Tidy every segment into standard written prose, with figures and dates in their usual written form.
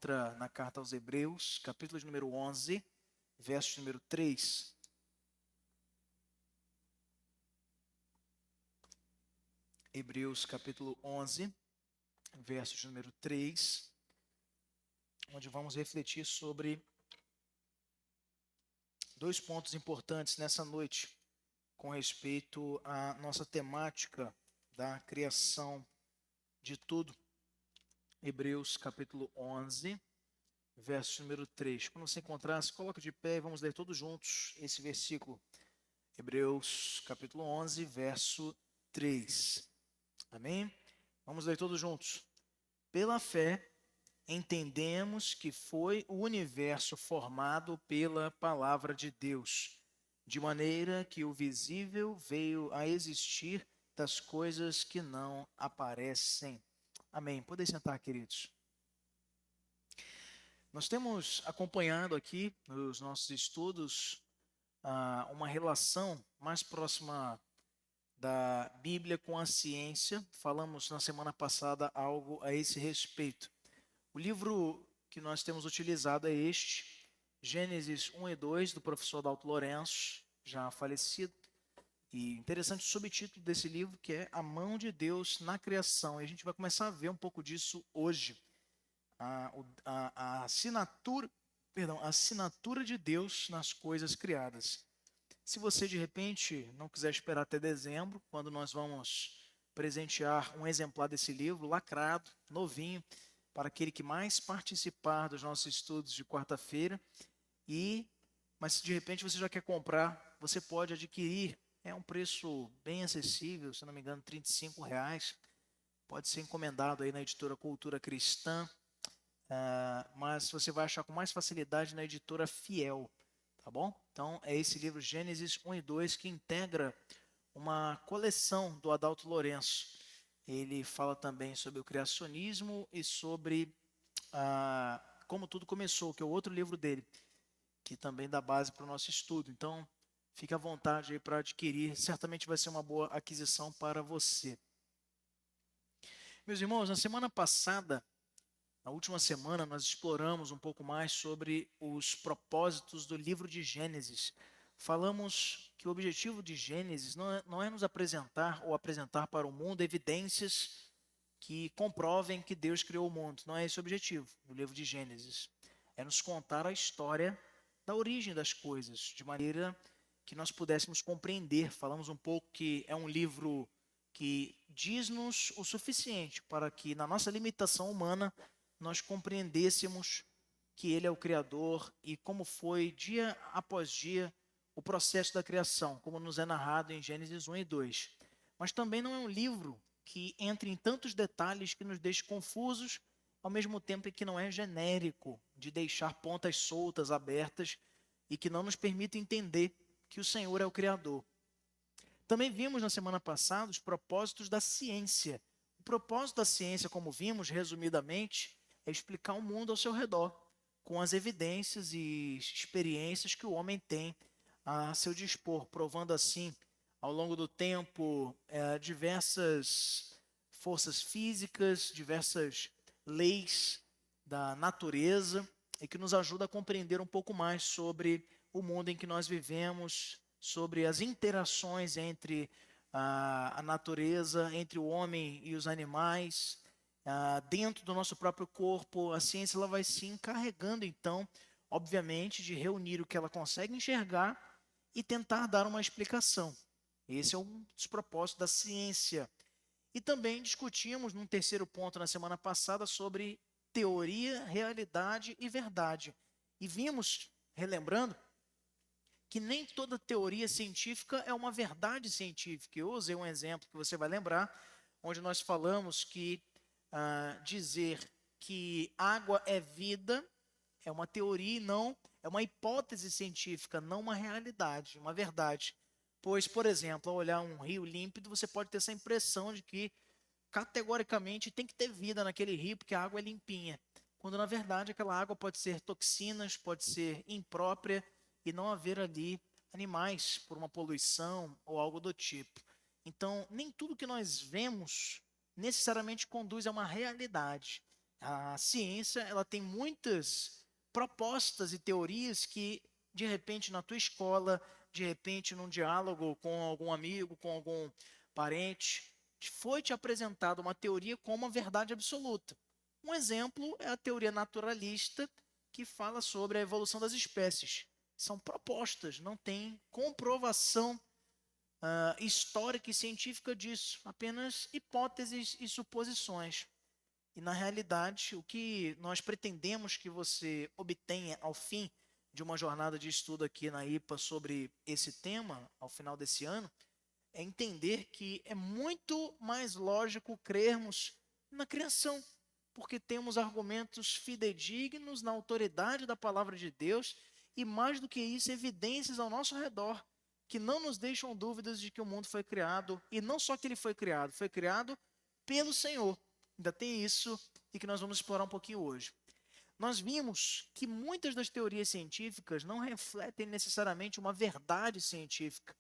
encontra na carta aos Hebreus, capítulo de número 11, verso número 3. Hebreus, capítulo 11, verso de número 3, onde vamos refletir sobre dois pontos importantes nessa noite, com respeito à nossa temática da criação de tudo. Hebreus, capítulo 11, verso número 3. Quando você encontrar, se coloca de pé e vamos ler todos juntos esse versículo. Hebreus, capítulo 11, verso 3. Amém? Vamos ler todos juntos. Pela fé, entendemos que foi o universo formado pela palavra de Deus, de maneira que o visível veio a existir das coisas que não aparecem. Amém. Podem sentar, queridos. Nós temos acompanhado aqui nos nossos estudos uma relação mais próxima da Bíblia com a ciência. Falamos na semana passada algo a esse respeito. O livro que nós temos utilizado é este, Gênesis 1 e 2, do professor Adalto Lourenço, já falecido. E interessante o subtítulo desse livro, que é A Mão de Deus na Criação. E a gente vai começar a ver um pouco disso hoje. A assinatura de Deus nas coisas criadas. Se você, de repente, não quiser esperar até dezembro, quando nós vamos presentear um exemplar desse livro, lacrado, novinho, para aquele que mais participar dos nossos estudos de quarta-feira. Mas se de repente você já quer comprar, você pode adquirir. É um preço bem acessível, se não me engano, R$ 35. Pode ser encomendado aí na editora Cultura Cristã. Mas você vai achar com mais facilidade na editora Fiel, tá bom? Então é esse livro Gênesis 1 e 2 que integra uma coleção do Adalto Lourenço. Ele fala também sobre o criacionismo e sobre como tudo começou, que é o outro livro dele, que também dá base para o nosso estudo. Então fique à vontade aí para adquirir, certamente vai ser uma boa aquisição para você. Meus irmãos, na semana passada, na última semana, nós exploramos um pouco mais sobre os propósitos do livro de Gênesis. Falamos que o objetivo de Gênesis não é nos apresentar ou apresentar para o mundo evidências que comprovem que Deus criou o mundo. Não é esse o objetivo do livro de Gênesis. É nos contar a história da origem das coisas, de maneira que nós pudéssemos compreender. Falamos um pouco que é um livro que diz-nos o suficiente para que, na nossa limitação humana, nós compreendêssemos que Ele é o Criador e como foi, dia após dia, o processo da criação, como nos é narrado em Gênesis 1 e 2. Mas também não é um livro que entre em tantos detalhes que nos deixe confusos, ao mesmo tempo em que não é genérico, de deixar pontas soltas, abertas, e que não nos permite entender que o Senhor é o Criador. Também vimos na semana passada os propósitos da ciência. O propósito da ciência, como vimos resumidamente, é explicar o mundo ao seu redor, com as evidências e experiências que o homem tem a seu dispor, provando assim, ao longo do tempo, diversas forças físicas, diversas leis da natureza, e que nos ajuda a compreender um pouco mais sobre o mundo em que nós vivemos, sobre as interações entre a natureza, entre o homem e os animais, dentro do nosso próprio corpo. A ciência ela vai se encarregando, então, obviamente, de reunir o que ela consegue enxergar e tentar dar uma explicação. Esse é um dos propósitos da ciência. E também discutimos, num terceiro ponto na semana passada, sobre teoria, realidade e verdade. E vimos, relembrando, que nem toda teoria científica é uma verdade científica. Eu usei um exemplo que você vai lembrar, onde nós falamos que dizer que água é vida é uma teoria e não é uma hipótese científica, não uma realidade, uma verdade. Pois, por exemplo, ao olhar um rio límpido, você pode ter essa impressão de que categoricamente tem que ter vida naquele rio porque a água é limpinha, quando na verdade aquela água pode ser toxinas, pode ser imprópria e não haver ali animais por uma poluição ou algo do tipo. Então, nem tudo que nós vemos necessariamente conduz a uma realidade. A ciência, ela tem muitas propostas e teorias que, de repente, na tua escola, de repente, num diálogo com algum amigo, com algum parente, foi te apresentada uma teoria como uma verdade absoluta. Um exemplo é a teoria naturalista, que fala sobre a evolução das espécies. São propostas, não tem comprovação histórica e científica disso, apenas hipóteses e suposições. E na realidade, o que nós pretendemos que você obtenha ao fim de uma jornada de estudo aqui na IPA sobre esse tema, ao final desse ano, é entender que é muito mais lógico crermos na criação, porque temos argumentos fidedignos na autoridade da palavra de Deus e, mais do que isso, evidências ao nosso redor que não nos deixam dúvidas de que o mundo foi criado, e não só que ele foi criado pelo Senhor. Ainda tem isso e que nós vamos explorar um pouquinho hoje. Nós vimos que muitas das teorias científicas não refletem necessariamente uma verdade científica,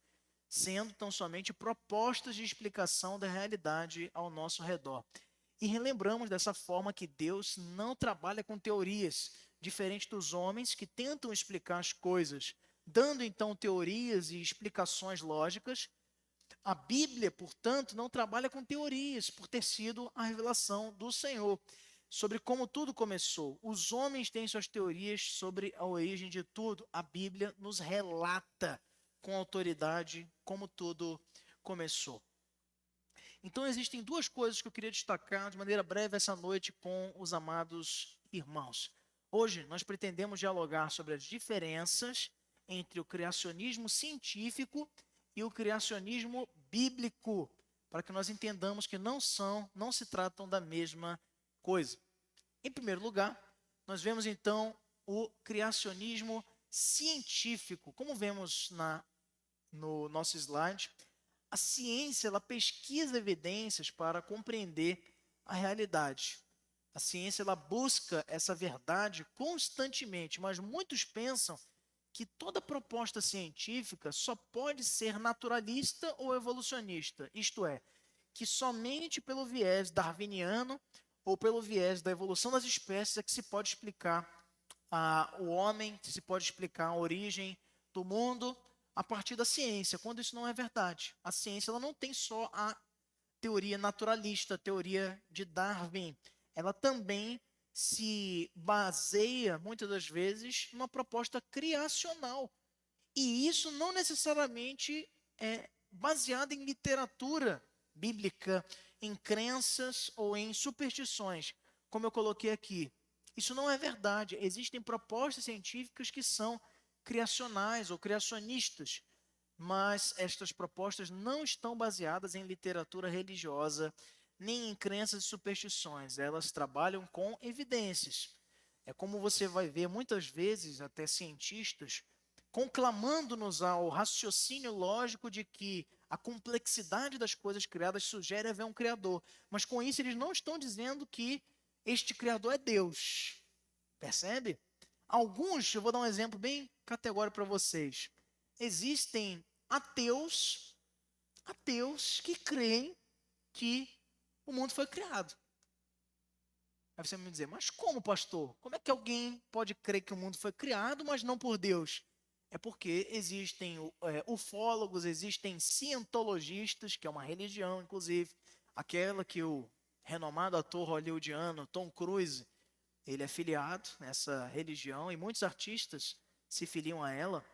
sendo tão somente propostas de explicação da realidade ao nosso redor. E relembramos dessa forma que Deus não trabalha com teorias, diferente dos homens que tentam explicar as coisas, dando então teorias e explicações lógicas. A Bíblia, portanto, não trabalha com teorias, por ter sido a revelação do Senhor sobre como tudo começou. Os homens têm suas teorias sobre a origem de tudo. A Bíblia nos relata com autoridade como tudo começou. Então, existem duas coisas que eu queria destacar de maneira breve essa noite com os amados irmãos. Hoje, nós pretendemos dialogar sobre as diferenças entre o criacionismo científico e o criacionismo bíblico, para que nós entendamos que não se tratam da mesma coisa. Em primeiro lugar, nós vemos então o criacionismo científico. Como vemos no nosso slide, a ciência ela pesquisa evidências para compreender a realidade. A ciência ela busca essa verdade constantemente, mas muitos pensam que toda proposta científica só pode ser naturalista ou evolucionista, isto é, que somente pelo viés darwiniano ou pelo viés da evolução das espécies é que se pode explicar o homem, se pode explicar a origem do mundo a partir da ciência, quando isso não é verdade. A ciência ela não tem só a teoria naturalista, a teoria de Darwin, ela também se baseia, muitas das vezes, numa proposta criacional. E isso não necessariamente é baseado em literatura bíblica, em crenças ou em superstições, como eu coloquei aqui. Isso não é verdade. Existem propostas científicas que são criacionais ou criacionistas, mas estas propostas não estão baseadas em literatura religiosa, nem em crenças e superstições. Elas trabalham com evidências. É como você vai ver muitas vezes até cientistas conclamando-nos ao raciocínio lógico de que a complexidade das coisas criadas sugere haver um Criador. Mas com isso eles não estão dizendo que este Criador é Deus. Percebe? Alguns, eu vou dar um exemplo bem categórico para vocês. Existem ateus que creem que o mundo foi criado. Aí você vai me dizer, mas como, pastor? Como é que alguém pode crer que o mundo foi criado, mas não por Deus? É porque existem ufólogos, existem cientologistas, que é uma religião, inclusive, aquela que o renomado ator hollywoodiano Tom Cruise, ele é filiado nessa religião, e muitos artistas se filiam a ela,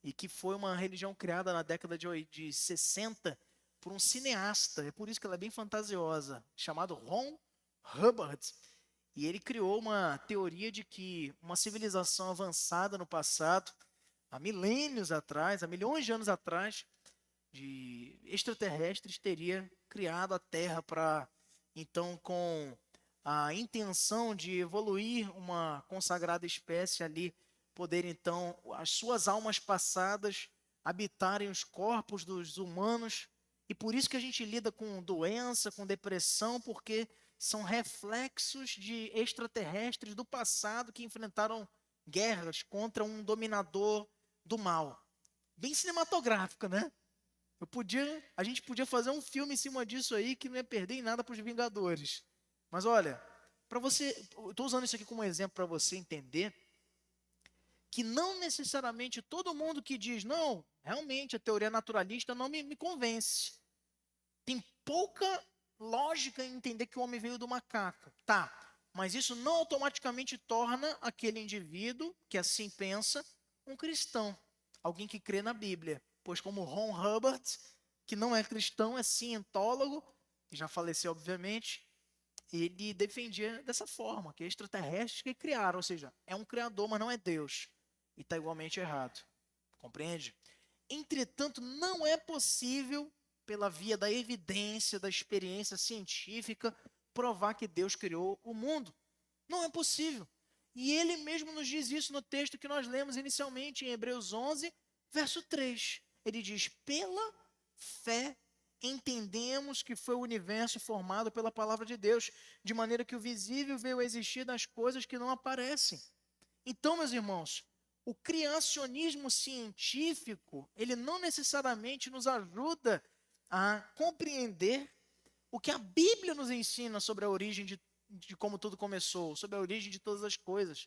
e que foi uma religião criada na década de 60 por um cineasta, é por isso que ela é bem fantasiosa, chamado Ron Hubbard. E ele criou uma teoria de que uma civilização avançada no passado, há milênios atrás, há milhões de anos atrás, de extraterrestres teria criado a Terra para, então, com a intenção de evoluir uma consagrada espécie ali, poder, então, as suas almas passadas habitarem os corpos dos humanos. E por isso que a gente lida com doença, com depressão, porque são reflexos de extraterrestres do passado que enfrentaram guerras contra um dominador do mal. Bem cinematográfico, né? A gente podia fazer um filme em cima disso aí que não ia perder em nada para os Vingadores. Mas olha, para você, estou usando isso aqui como exemplo para você entender que não necessariamente todo mundo que diz, não, realmente a teoria naturalista não me convence. Tem pouca lógica em entender que o homem veio do macaco. Tá, mas isso não automaticamente torna aquele indivíduo que assim pensa um cristão, alguém que crê na Bíblia. Pois como Ron Hubbard, que não é cristão, é cientólogo, que já faleceu obviamente, ele defendia dessa forma, que extraterrestres que criaram, ou seja, é um criador, mas não é Deus. E está igualmente errado. Compreende? Entretanto, não é possível, pela via da evidência, da experiência científica, provar que Deus criou o mundo. Não é possível. E ele mesmo nos diz isso no texto que nós lemos inicialmente, em Hebreus 11, verso 3. Ele diz, pela fé entendemos que foi o universo formado pela palavra de Deus, de maneira que o visível veio a existir das coisas que não aparecem. Então, meus irmãos, o criacionismo científico, ele não necessariamente nos ajuda a compreender o que a Bíblia nos ensina sobre a origem de como tudo começou, sobre a origem de todas as coisas.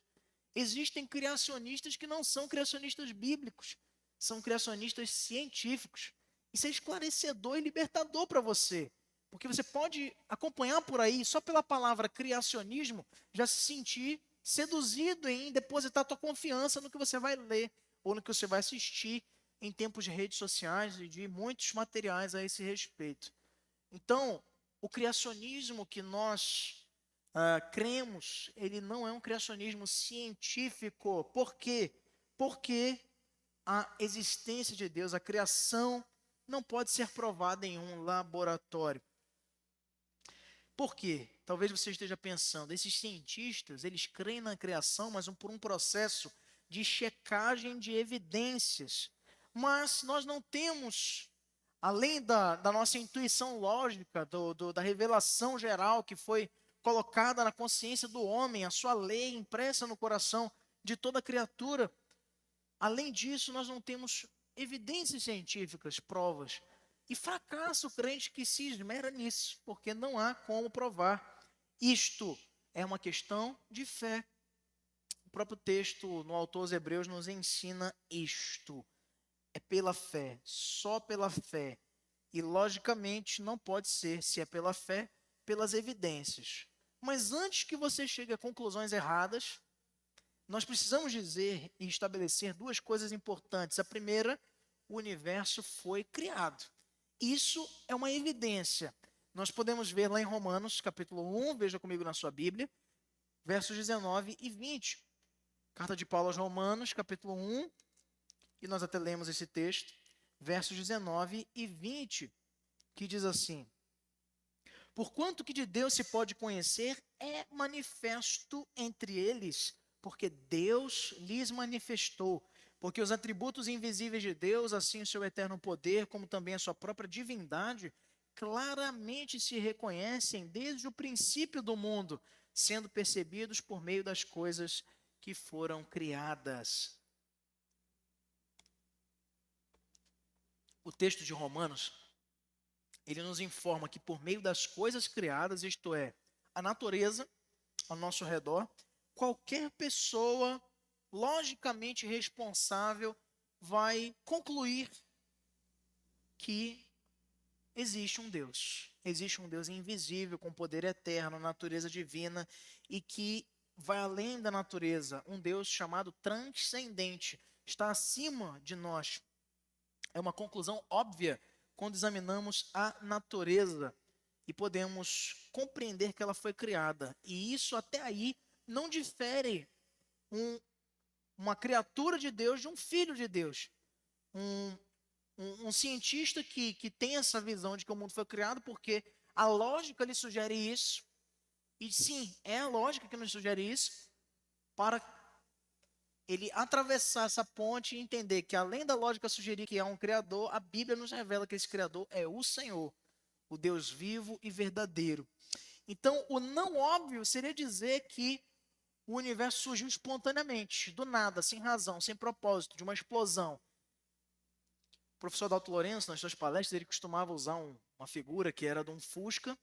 Existem criacionistas que não são criacionistas bíblicos, são criacionistas científicos. Isso é esclarecedor e libertador para você, porque você pode acompanhar por aí, só pela palavra criacionismo, já se sentir seduzido em depositar tua confiança no que você vai ler ou no que você vai assistir em tempos de redes sociais e de muitos materiais a esse respeito. Então, o criacionismo que nós cremos, ele não é um criacionismo científico. Por quê? Porque a existência de Deus, a criação, não pode ser provada em um laboratório. Por quê? Talvez você esteja pensando, esses cientistas, eles creem na criação, mas por um processo de checagem de evidências. Mas nós não temos, além da nossa intuição lógica, da revelação geral que foi colocada na consciência do homem, a sua lei impressa no coração de toda criatura, além disso, nós não temos evidências científicas, provas. E fracassa o crente que se esmera nisso, porque não há como provar. Isto é uma questão de fé. O próprio texto no autor aos Hebreus nos ensina isto. É pela fé, só pela fé. E logicamente não pode ser, se é pela fé, pelas evidências. Mas antes que você chegue a conclusões erradas, nós precisamos dizer e estabelecer duas coisas importantes. A primeira, o universo foi criado. Isso é uma evidência. Nós podemos ver lá em Romanos, capítulo 1, veja comigo na sua Bíblia, versos 19 e 20. Carta de Paulo aos Romanos, capítulo 1, e nós até lemos esse texto, versos 19 e 20, que diz assim: porquanto que de Deus se pode conhecer, é manifesto entre eles, porque Deus lhes manifestou. Porque os atributos invisíveis de Deus, assim o seu eterno poder, como também a sua própria divindade, claramente se reconhecem desde o princípio do mundo, sendo percebidos por meio das coisas que foram criadas. O texto de Romanos, ele nos informa que por meio das coisas criadas, isto é, a natureza ao nosso redor, qualquer pessoa logicamente responsável vai concluir que existe um Deus. Existe um Deus invisível, com poder eterno, natureza divina, e que vai além da natureza, um Deus chamado transcendente, está acima de nós. É uma conclusão óbvia quando examinamos a natureza e podemos compreender que ela foi criada. E isso até aí não difere uma criatura de Deus de um filho de Deus. Um cientista que tem essa visão de que o mundo foi criado porque a lógica lhe sugere isso. E sim, é a lógica que nos sugere isso para ele atravessar essa ponte e entender que além da lógica sugerir que há um Criador, a Bíblia nos revela que esse Criador é o Senhor, o Deus vivo e verdadeiro. Então, o não óbvio seria dizer que o universo surgiu espontaneamente, do nada, sem razão, sem propósito, de uma explosão. O professor Dalto Lourenço, nas suas palestras, ele costumava usar uma figura que era de um Fusca,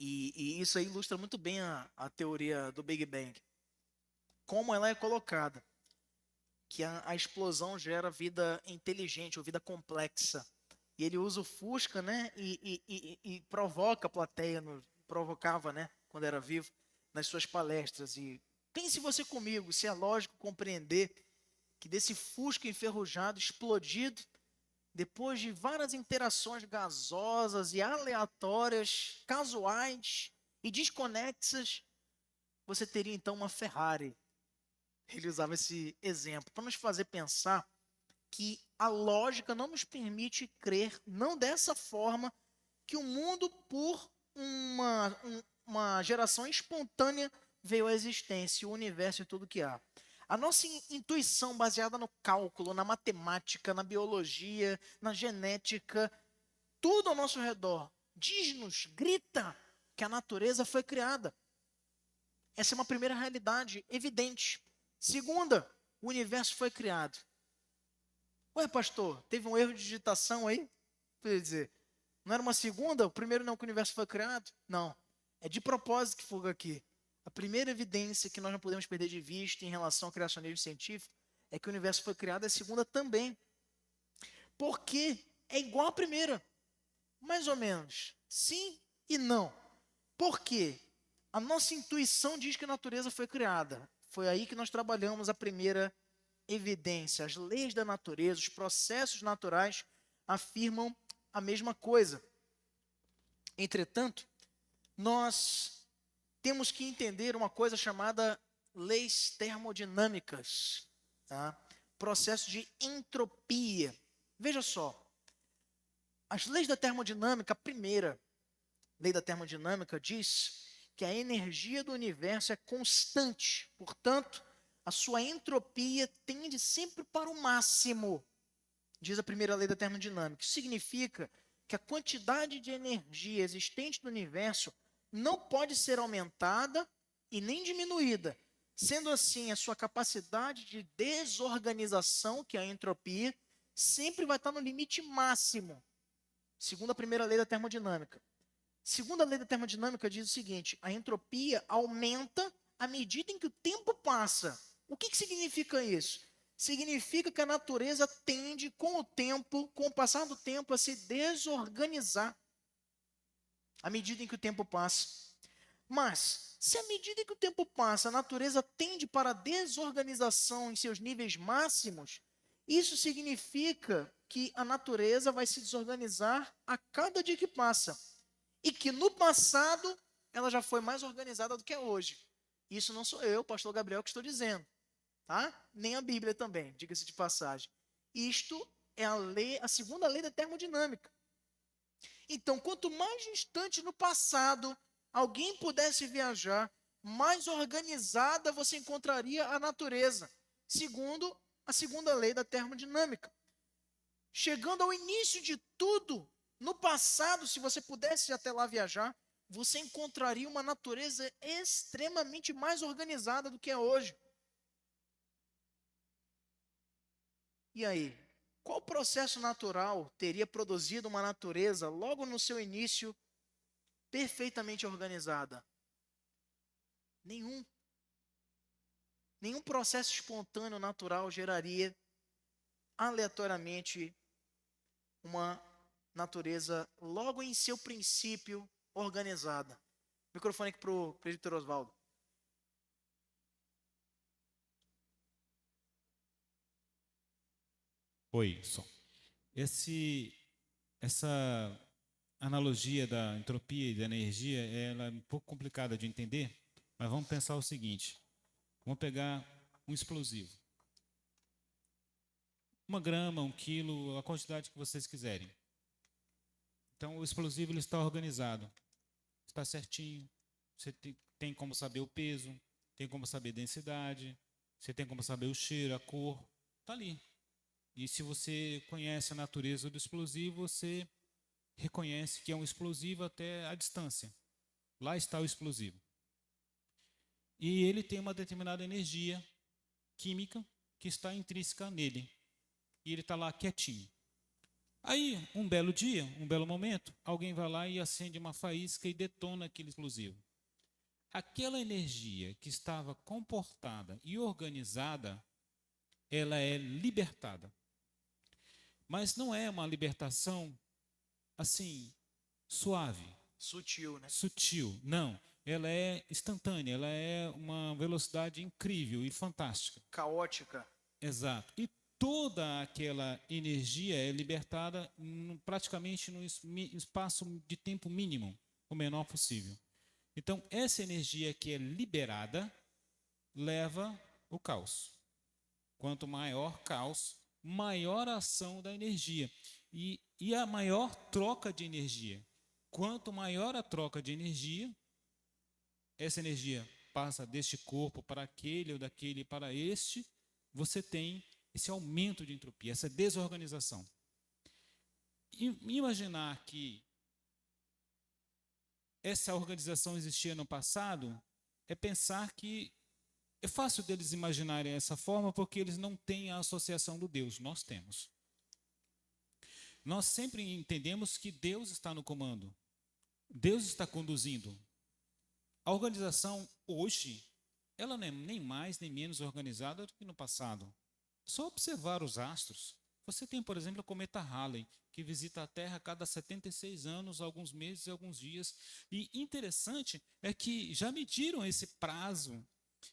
E isso aí ilustra muito bem a teoria do Big Bang. Como ela é colocada, que a explosão gera vida inteligente ou vida complexa. E ele usa o Fusca, né? E provoca a plateia, provocava, né? Quando era vivo, nas suas palestras. E pense você comigo, se é lógico compreender que desse Fusca enferrujado, explodido, depois de várias interações gasosas e aleatórias, casuais e desconexas, você teria então uma Ferrari. Ele usava esse exemplo para nos fazer pensar que a lógica não nos permite crer, não dessa forma, que o mundo, por uma geração espontânea, veio à existência, o universo e tudo que há. A nossa intuição baseada no cálculo, na matemática, na biologia, na genética, tudo ao nosso redor, diz-nos, grita que a natureza foi criada. Essa é uma primeira realidade evidente. Segunda, o universo foi criado. Ué, pastor, teve um erro de digitação aí? Quer dizer, não era uma segunda? O primeiro não que o universo foi criado? Não. É de propósito que fuga aqui. A primeira evidência que nós não podemos perder de vista em relação ao criacionismo científico é que o universo foi criado, a segunda também. Porque é igual à primeira. Mais ou menos. Sim e não. Por quê? A nossa intuição diz que a natureza foi criada. Foi aí que nós trabalhamos a primeira evidência. As leis da natureza, os processos naturais afirmam a mesma coisa. Entretanto, nós temos que entender uma coisa chamada leis termodinâmicas, tá? Processo de entropia. Veja só, as leis da termodinâmica, a primeira lei da termodinâmica diz que a energia do universo é constante, portanto, a sua entropia tende sempre para o máximo, diz a primeira lei da termodinâmica. Isso significa que a quantidade de energia existente no universo não pode ser aumentada e nem diminuída. Sendo assim, a sua capacidade de desorganização, que é a entropia, sempre vai estar no limite máximo, segundo a primeira lei da termodinâmica. Segunda lei da termodinâmica diz o seguinte: a entropia aumenta à medida em que o tempo passa. O que significa isso? Significa que a natureza tende, com o tempo, com o passar do tempo, a se desorganizar à medida em que o tempo passa. Mas, se à medida que o tempo passa, a natureza tende para a desorganização em seus níveis máximos, isso significa que a natureza vai se desorganizar a cada dia que passa. E que no passado ela já foi mais organizada do que é hoje. Isso não sou eu, pastor Gabriel, que estou dizendo, tá? Nem a Bíblia também, diga-se de passagem. Isto é a segunda lei da termodinâmica. Então, quanto mais distante no passado alguém pudesse viajar, mais organizada você encontraria a natureza, segundo a segunda lei da termodinâmica. Chegando ao início de tudo, no passado, se você pudesse até lá viajar, você encontraria uma natureza extremamente mais organizada do que é hoje. E aí, qual processo natural teria produzido uma natureza logo no seu início perfeitamente organizada? Nenhum. Nenhum processo espontâneo natural geraria aleatoriamente uma natureza logo em seu princípio organizada. Microfone aqui para o presbítero Oswaldo. Oi, som. Essa analogia da entropia e da energia, ela é um pouco complicada de entender, mas vamos pensar o seguinte: vamos pegar um explosivo, 1 grama, 1 quilo, a quantidade que vocês quiserem. Então, o explosivo ele está organizado, está certinho. Você tem como saber o peso, tem como saber a densidade, você tem como saber o cheiro, a cor, está ali. E se você conhece a natureza do explosivo, você reconhece que é um explosivo até a distância. Lá está o explosivo. E ele tem uma determinada energia química que está intrínseca nele. E ele está lá quietinho. Aí, um belo dia, um belo momento, alguém vai lá e acende uma faísca e detona aquele explosivo. Aquela energia que estava comportada e organizada, ela é libertada. Mas não é uma libertação assim, suave, Sutil, né? sutil. Não. Ela é instantânea, ela é uma velocidade incrível e fantástica. Caótica. Exato. E toda aquela energia é libertada praticamente no espaço de tempo mínimo, o menor possível. Então, essa energia que é liberada leva o caos. Quanto maior caos, maior a ação da energia. E a maior troca de energia. Quanto maior a troca de energia, essa energia passa deste corpo para aquele ou daquele para este, você tem esse aumento de entropia, essa desorganização. E imaginar que essa organização existia no passado é pensar que é fácil deles imaginarem essa forma porque eles não têm a associação do Deus, nós temos. Nós sempre entendemos que Deus está no comando, Deus está conduzindo. A organização hoje, ela não é nem mais nem menos organizada do que no passado. Só observar os astros. Você tem, por exemplo, o cometa Halley, que visita a Terra a cada 76 anos, alguns meses e alguns dias. E interessante é que já mediram esse prazo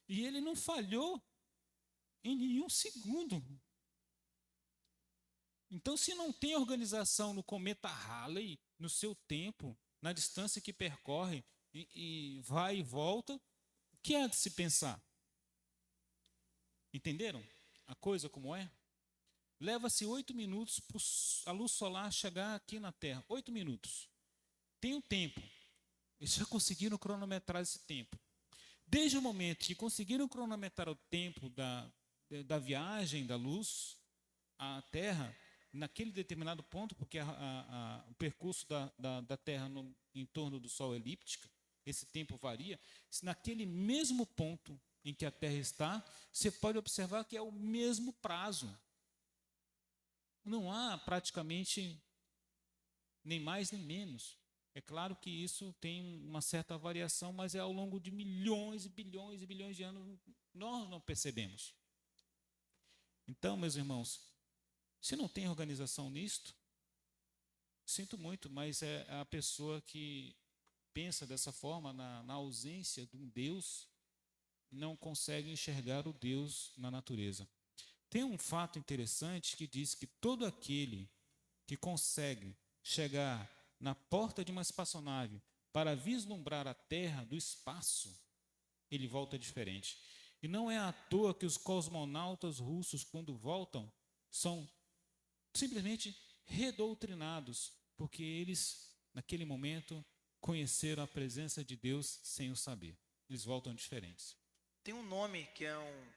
e ele não falhou em nenhum segundo. Então, se não tem organização no cometa Halley, no seu tempo, na distância que percorre e vai e volta, o que há de se pensar? Entenderam a coisa como é? Leva-se 8 minutos para a luz solar chegar aqui na Terra. 8 minutos. Tem um tempo. Eles já conseguiram cronometrar esse tempo. Desde o momento que conseguiram cronometrar o tempo da viagem da luz à Terra, naquele determinado ponto, porque o percurso da Terra em torno do Sol é elíptica, esse tempo varia, se naquele mesmo ponto em que a Terra está, você pode observar que é o mesmo prazo. Não há praticamente nem mais nem menos. É claro que isso tem uma certa variação, mas é ao longo de milhões e bilhões e bilhões de anos, nós não percebemos. Então, meus irmãos, se não tem organização nisto, sinto muito, mas é a pessoa que pensa dessa forma, na ausência de um Deus, não consegue enxergar o Deus na natureza. Tem um fato interessante que diz que todo aquele que consegue chegar na porta de uma espaçonave para vislumbrar a Terra do espaço, ele volta diferente. E não é à toa que os cosmonautas russos, quando voltam, são simplesmente redoutrinados, porque eles, naquele momento, conheceram a presença de Deus sem o saber. Eles voltam diferentes. Tem um nome que é um.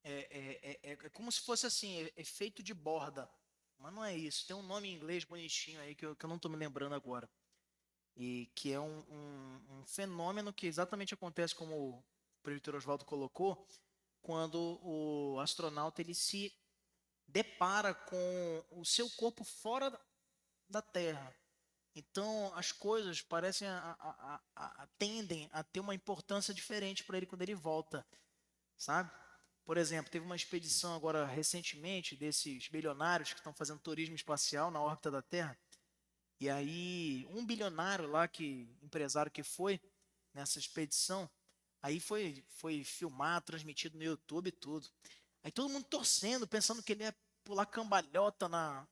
É como se fosse assim, efeito de borda. Mas não é isso. Tem um nome em inglês bonitinho aí que eu não estou me lembrando agora. E que é um fenômeno que exatamente acontece como o presbítero Oswaldo colocou, quando o astronauta ele se depara com o seu corpo fora da Terra. Então as coisas parecem tendem a ter uma importância diferente para ele quando ele volta, sabe? Por exemplo, teve uma expedição agora recentemente desses bilionários que estão fazendo turismo espacial na órbita da Terra. E aí, um bilionário lá, empresário que foi nessa expedição, aí foi filmar, transmitido no YouTube e tudo. Aí todo mundo torcendo, pensando que ele ia pular cambalhota na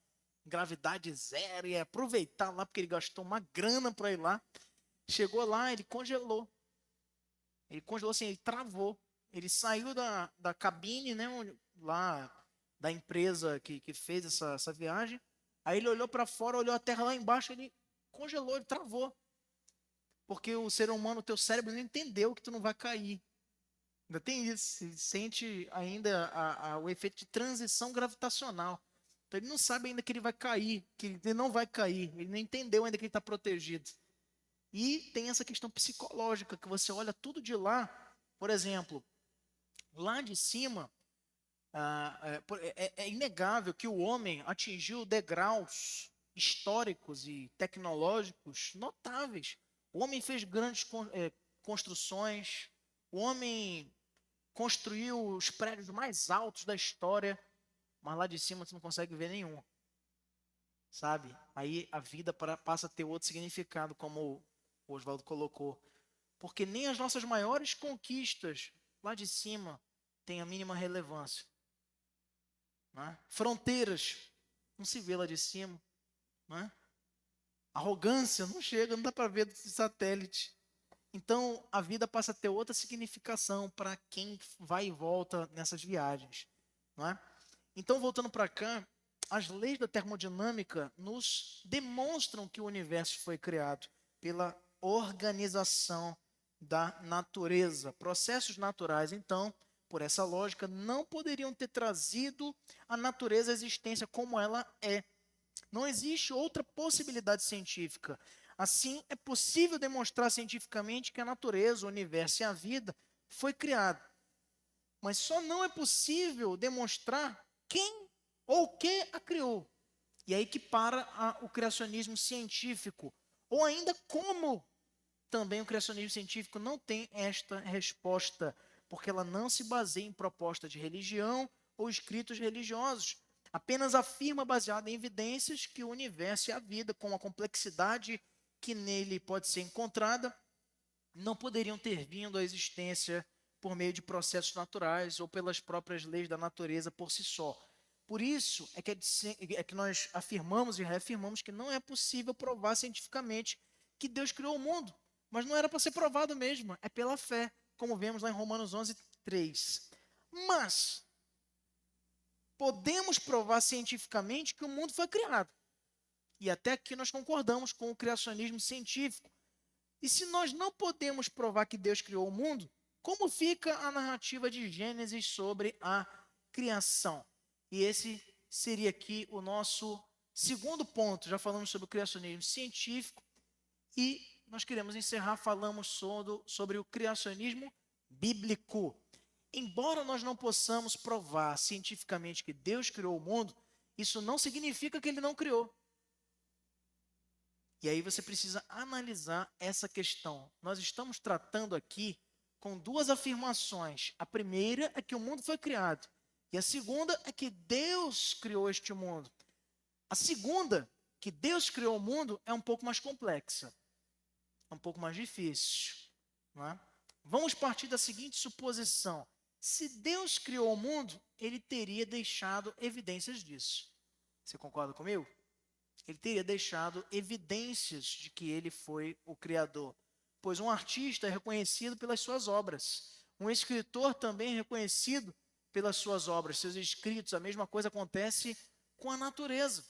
gravidade zero, ia aproveitar lá, porque ele gastou uma grana para ir lá. Chegou lá, ele congelou. Ele congelou assim, ele travou. Ele saiu da cabine, né, lá da empresa que fez essa viagem. Aí ele olhou para fora, olhou a terra lá embaixo, ele congelou, ele travou. Porque o ser humano, o teu cérebro não entendeu que tu não vai cair. Ainda tem isso, ele sente ainda o efeito de transição gravitacional. Então ele não sabe ainda que ele vai cair, que ele não vai cair. Ele não entendeu ainda que ele está protegido. E tem essa questão psicológica, que você olha tudo de lá, por exemplo, lá de cima, É inegável que o homem atingiu degraus históricos e tecnológicos notáveis. O homem fez grandes construções, o homem construiu os prédios mais altos da história, mas lá de cima você não consegue ver nenhum, sabe? Aí a vida passa a ter outro significado, como o Oswaldo colocou. Porque nem as nossas maiores conquistas lá de cima têm a mínima relevância. Né? Fronteiras não se vê lá de cima. Né? Arrogância não chega, não dá para ver do satélite. Então a vida passa a ter outra significação para quem vai e volta nessas viagens. Não é? Então, voltando para cá, as leis da termodinâmica nos demonstram que o universo foi criado pela organização da natureza. Processos naturais, então, por essa lógica, não poderiam ter trazido a natureza à existência como ela é. Não existe outra possibilidade científica. Assim, é possível demonstrar cientificamente que a natureza, o universo e a vida foi criado. Mas só não é possível demonstrar quem ou o que a criou. E aí que para o criacionismo científico. Ou ainda como também o criacionismo científico não tem esta resposta, porque ela não se baseia em proposta de religião ou escritos religiosos. Apenas afirma, baseado em evidências, que o universo e a vida, com a complexidade que nele pode ser encontrada, não poderiam ter vindo à existência por meio de processos naturais ou pelas próprias leis da natureza por si só. Por isso é que nós afirmamos e reafirmamos que não é possível provar cientificamente que Deus criou o mundo. Mas não era para ser provado mesmo, é pela fé, como vemos lá em Romanos 11, 3. Mas podemos provar cientificamente que o mundo foi criado. E até aqui nós concordamos com o criacionismo científico. E se nós não podemos provar que Deus criou o mundo, como fica a narrativa de Gênesis sobre a criação? E esse seria aqui o nosso segundo ponto. Já falamos sobre o criacionismo científico e nós queremos encerrar, falamos sobre o criacionismo bíblico. Embora nós não possamos provar cientificamente que Deus criou o mundo, isso não significa que ele não criou. E aí você precisa analisar essa questão. Nós estamos tratando aqui com duas afirmações. A primeira é que o mundo foi criado. E a segunda é que Deus criou este mundo. A segunda, que Deus criou o mundo, é um pouco mais complexa. É um pouco mais difícil. Não é? Vamos partir da seguinte suposição. Se Deus criou o mundo, ele teria deixado evidências disso. Você concorda comigo? Ele teria deixado evidências de que ele foi o Criador. Pois um artista é reconhecido pelas suas obras. Um escritor também é reconhecido pelas suas obras, seus escritos. A mesma coisa acontece com a natureza.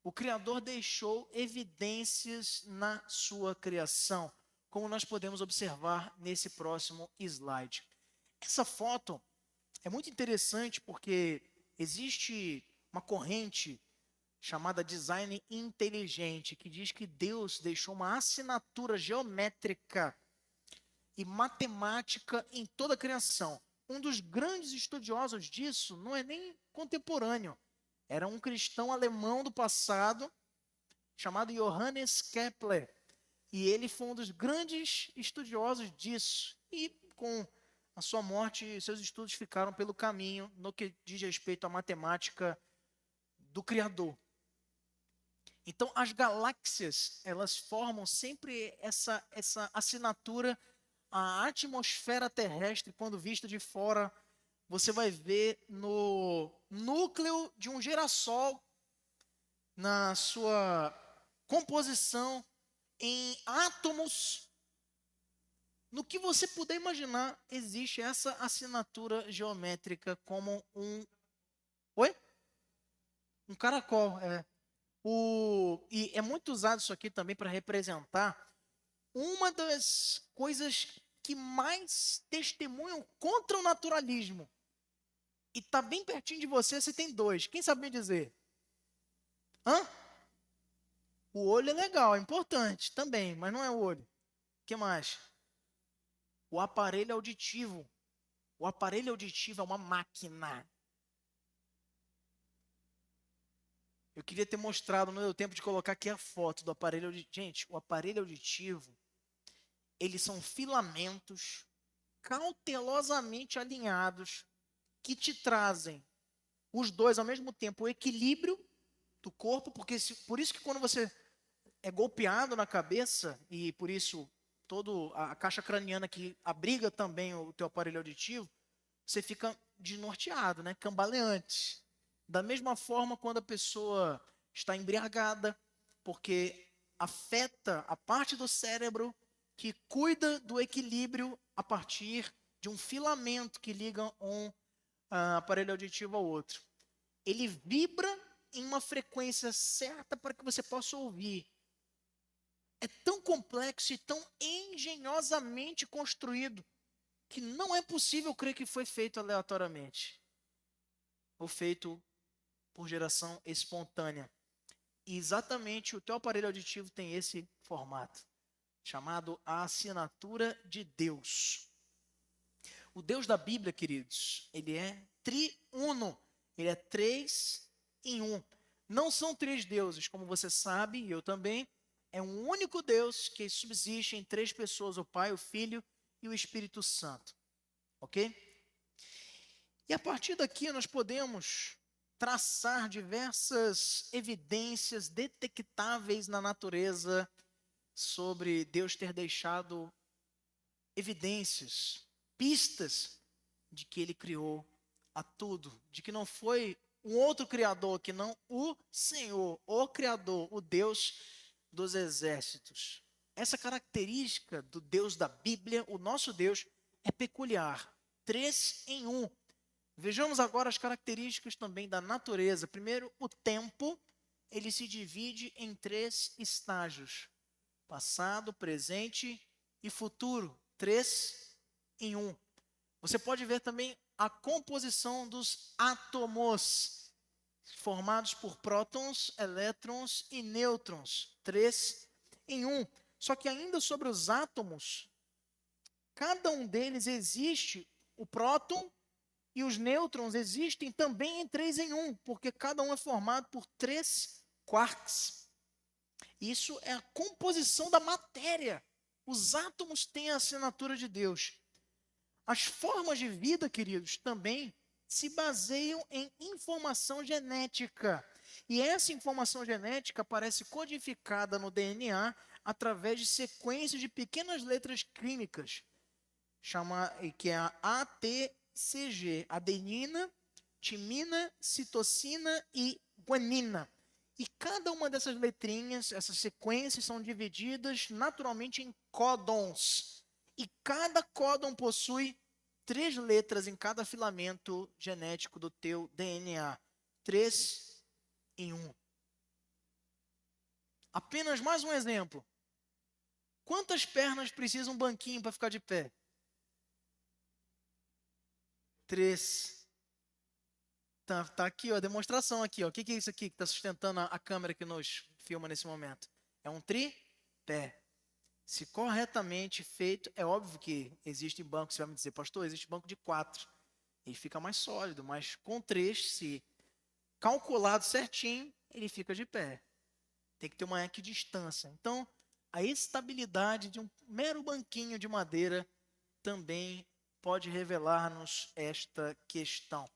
O Criador deixou evidências na sua criação, como nós podemos observar nesse próximo slide. Essa foto é muito interessante porque existe uma corrente chamada design inteligente, que diz que Deus deixou uma assinatura geométrica e matemática em toda a criação. Um dos grandes estudiosos disso não é nem contemporâneo, era um cristão alemão do passado, chamado Johannes Kepler, e ele foi um dos grandes estudiosos disso, e com a sua morte, seus estudos ficaram pelo caminho no que diz respeito à matemática do Criador. Então, as galáxias, elas formam sempre essa assinatura. A atmosfera terrestre, quando vista de fora, você vai ver no núcleo de um girassol, na sua composição, em átomos. No que você puder imaginar, existe essa assinatura geométrica como um... Oi? Um caracol, é. E é muito usado isso aqui também para representar uma das coisas que mais testemunham contra o naturalismo. E está bem pertinho de você, você tem dois. Quem sabe me dizer? Hã? O olho é legal, é importante também, mas não é o olho. O que mais? O aparelho auditivo. O aparelho auditivo é uma máquina. Eu queria ter mostrado, não deu tempo de colocar aqui a foto do aparelho auditivo. Gente, o aparelho auditivo, eles são filamentos cautelosamente alinhados que te trazem os dois ao mesmo tempo, o equilíbrio do corpo, porque por isso que quando você é golpeado na cabeça, e por isso toda a caixa craniana que abriga também o teu aparelho auditivo, você fica desnorteado, né? Cambaleante. Da mesma forma quando a pessoa está embriagada, porque afeta a parte do cérebro que cuida do equilíbrio a partir de um filamento que liga um aparelho auditivo ao outro. Ele vibra em uma frequência certa para que você possa ouvir. É tão complexo e tão engenhosamente construído que não é possível crer que foi feito aleatoriamente ou feito por geração espontânea. E exatamente o teu aparelho auditivo tem esse formato, chamado a assinatura de Deus. O Deus da Bíblia, queridos, ele é triuno, ele é 3 em 1. Não são 3 deuses, como você sabe, e eu também. É um único Deus que subsiste em 3 pessoas, o Pai, o Filho e o Espírito Santo. Ok? E a partir daqui nós podemos traçar diversas evidências detectáveis na natureza sobre Deus ter deixado evidências, pistas de que ele criou a tudo, de que não foi um outro criador, que não o Senhor, o Criador, o Deus dos exércitos. Essa característica do Deus da Bíblia, o nosso Deus, é peculiar. 3 em 1. Vejamos agora as características também da natureza. Primeiro, o tempo, ele se divide em 3 estágios: passado, presente e futuro. 3 em 1. Você pode ver também a composição dos átomos, formados por prótons, elétrons e nêutrons. 3 em 1. Só que ainda sobre os átomos, cada um deles existe, o próton e os nêutrons existem também em 3 em 1, porque cada um é formado por 3 quarks. Isso é a composição da matéria. Os átomos têm a assinatura de Deus. As formas de vida, queridos, também se baseiam em informação genética. E essa informação genética aparece codificada no DNA através de sequências de pequenas letras químicas, que é a ATCG, adenina, timina, citosina e guanina. E cada uma dessas letrinhas, essas sequências, são divididas naturalmente em códons. E cada códon possui 3 letras em cada filamento genético do teu DNA. 3 em 1. Apenas mais um exemplo. Quantas pernas precisa um banquinho para ficar de pé? 3. Tá aqui, ó, a demonstração aqui, ó. O que é isso aqui que está sustentando a câmera que nos filma nesse momento? É um tripé. Se corretamente feito, é óbvio que existe banco, você vai me dizer, pastor, existe banco de 4. Ele fica mais sólido, mas com 3, se calculado certinho, ele fica de pé. Tem que ter uma equidistância. Então, a estabilidade de um mero banquinho de madeira também pode revelar-nos esta questão.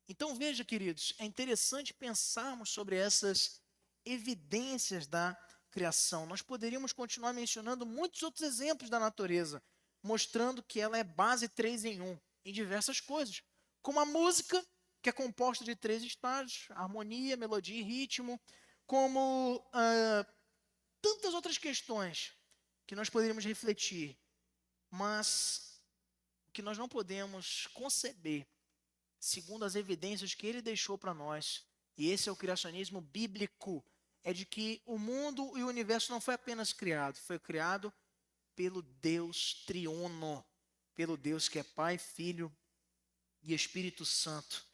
Então veja, queridos, é interessante pensarmos sobre essas evidências da criação. Nós poderíamos continuar mencionando muitos outros exemplos da natureza, mostrando que ela é base 3 em 1, em diversas coisas. Como a música, que é composta de 3 estágios, harmonia, melodia e ritmo, como tantas outras questões que nós poderíamos refletir. Mas o que nós não podemos conceber, segundo as evidências que ele deixou para nós, e esse é o criacionismo bíblico, é de que o mundo e o universo não foi apenas criado, foi criado pelo Deus triuno, pelo Deus que é Pai, Filho e Espírito Santo.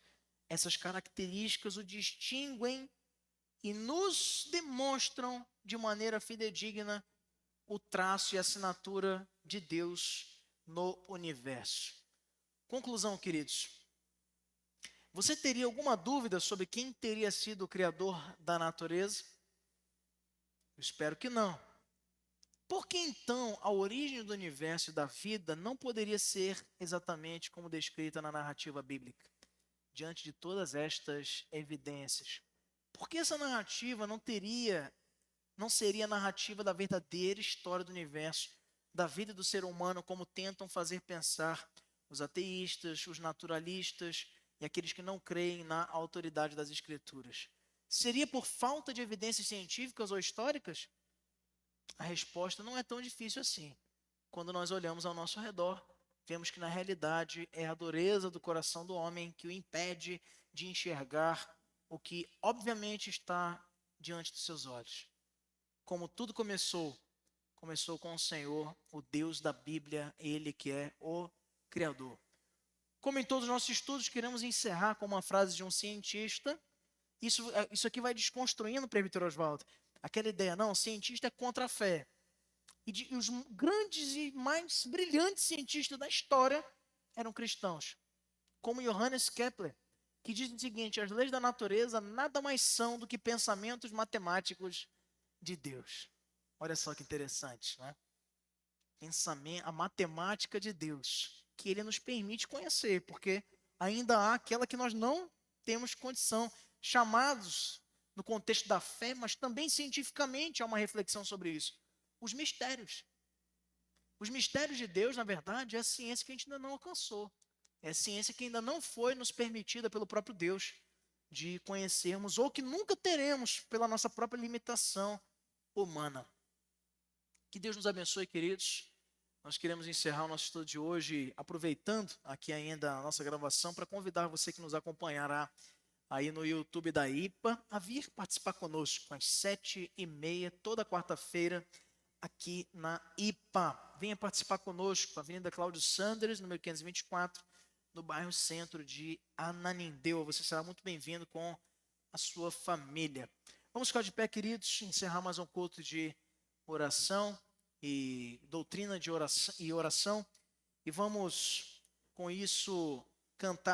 Essas características o distinguem e nos demonstram de maneira fidedigna o traço e a assinatura de Deus no universo. Conclusão, queridos. Você teria alguma dúvida sobre quem teria sido o criador da natureza? Eu espero que não. Por que então a origem do universo e da vida não poderia ser exatamente como descrita na narrativa bíblica, diante de todas estas evidências? Por que essa narrativa não seria a narrativa da verdadeira história do universo, da vida do ser humano, como tentam fazer pensar os ateístas, os naturalistas e aqueles que não creem na autoridade das Escrituras? Seria por falta de evidências científicas ou históricas? A resposta não é tão difícil assim. Quando nós olhamos ao nosso redor, vemos que na realidade é a dureza do coração do homem que o impede de enxergar o que obviamente está diante dos seus olhos. Como tudo começou com o Senhor, o Deus da Bíblia, Ele que é o Criador. Como em todos os nossos estudos, queremos encerrar com uma frase de um cientista. Isso aqui vai desconstruindo o presbítero Oswaldo. Aquela ideia, não, o cientista é contra a fé. E os grandes e mais brilhantes cientistas da história eram cristãos, como Johannes Kepler, que diz o seguinte: as leis da natureza nada mais são do que pensamentos matemáticos de Deus. Olha só que interessante, né? A matemática de Deus, que Ele nos permite conhecer, porque ainda há aquela que nós não temos condição, chamados no contexto da fé, mas também cientificamente há uma reflexão sobre isso. Os mistérios. Os mistérios de Deus, na verdade, é a ciência que a gente ainda não alcançou. É a ciência que ainda não foi nos permitida pelo próprio Deus de conhecermos, ou que nunca teremos pela nossa própria limitação humana. Que Deus nos abençoe, queridos. Nós queremos encerrar o nosso estudo de hoje, aproveitando aqui ainda a nossa gravação, para convidar você que nos acompanhará aí no YouTube da IPA a vir participar conosco às 7h30, toda quarta-feira, aqui na IPA. Venha participar conosco, Avenida Cláudio Sanders, número 524, no bairro Centro de Ananindeua. Você será muito bem-vindo com a sua família. Vamos ficar de pé, queridos, encerrar mais um culto de oração e doutrina de oração, e vamos, com isso, cantar